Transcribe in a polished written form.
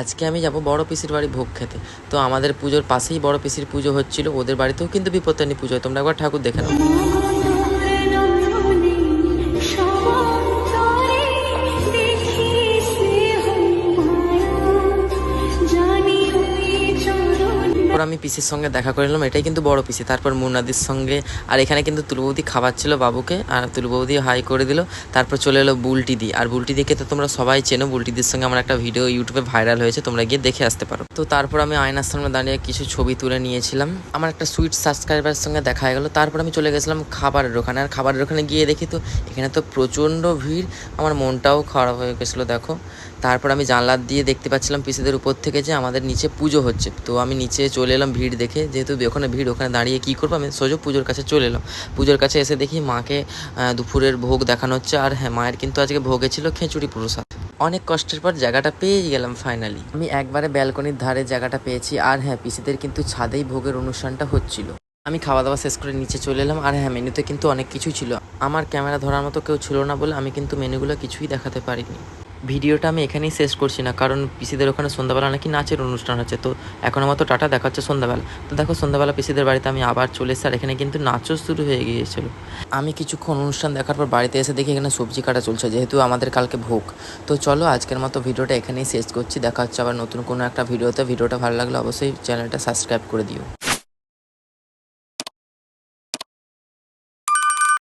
আজকে আমি যাব বড় পিসির বাড়ি ভোগ খেতে। তো আমাদের পুজোর পাশেই বড় পিসির পুজো হচ্ছিল, ওদের বাড়িতেও কিন্তু বিপত্তারিণী পুজো হয়। তোমরা একবার ঠাকুর দেখে নাও। আমি পিসির সঙ্গে দেখা করে নিলাম, এটাই কিন্তু বড় পিসি। তারপর মুন্নাদির সঙ্গে, আর এখানে কিন্তু তুলবৌদি খাওয়াচ্ছিল বাবুকে, আর তুলবৌদি হাই করে দিল। তারপর চলে এলো বুলটি দি, আর বুলটি দিকে তো তোমরা সবাই চেনো। বুলটিদির সঙ্গে আমার একটা ভিডিও ইউটিউবে ভাইরাল হয়েছে, তোমরা গিয়ে দেখে আসতে পারো। তো তারপর আমি আয়নার সামনে দাঁড়িয়ে কিছু ছবি তুলে নিয়েছিলাম। আমার একটা সুইট সাবস্ক্রাইবারের সঙ্গে দেখা হয়ে গেলো। তারপর আমি চলে গেছিলাম খাবারের ওখানে, আর খাবারের ওখানে গিয়ে দেখি তো এখানে তো প্রচণ্ড ভিড়। আমার মনটাও খারাপ হয়ে গেছিলো দেখো। তারপর আমি জানলার দিয়ে দেখতে পাচ্ছিলাম পিসিদের উপর থেকে যে আমাদের নিচে পুজো হচ্ছে। তো আমি নিচে চলে এলাম ভিড় দেখে, যেহেতু ওখানে ভিড়, ওখানে দাঁড়িয়ে কী করবো, আমি সোজা পুজোর কাছে চলে এলাম। পুজোর কাছে এসে দেখি মাকে দুপুরের ভোগ দেখানো হচ্ছে। আর হ্যাঁ, মায়ের কিন্তু আজকে ভোগে ছিল খিচুড়ি প্রসাদ। অনেক কষ্টের পর জায়গাটা পেয়ে গেলাম ফাইনালি। আমি একবারে ব্যালকনির ধারে জায়গাটা পেয়েছি। আর হ্যাঁ, পিসিদের কিন্তু ছাদেই ভোগের অনুষ্ঠানটা হচ্ছিল। আমি খাওয়া দাওয়া শেষ করে নিচে চলে এলাম। আর হ্যাঁ, মেনুতে কিন্তু অনেক কিছুই ছিল। আমার ক্যামেরা ধরার মতো কেউ ছিল না বলে আমি কিন্তু মেনুগুলো কিছুই দেখাতে পারিনি। ভিডিওটা আমি এখানেই শেষ করছি না, কারণ পিসিদের ওখানে সন্ধ্যাবেলা নাকি নাচের অনুষ্ঠান হচ্ছে। তো এখনো মতো টাটা, দেখা হচ্ছে সন্ধ্যাবেলা। তো দেখো, সন্ধ্যাবেলা পিসিদের বাড়িতে আমি আবার চলে এসেছি, আর এখানে কিন্তু নাচও শুরু হয়ে গিয়েছিল। আমি কিছুক্ষণ অনুষ্ঠান দেখার পর বাড়িতে এসে দেখি এখানে সবজি কাটা চলছে, যেহেতু আমাদের কালকে ভোগ। তো চলো, আজকের মতো ভিডিওটা এখানেই শেষ করছি। দেখা হচ্ছে আবার নতুন কোনো একটা ভিডিওতে। ভিডিওটা ভালো লাগলে অবশ্যই চ্যানেলটা সাবস্ক্রাইব করে দিও।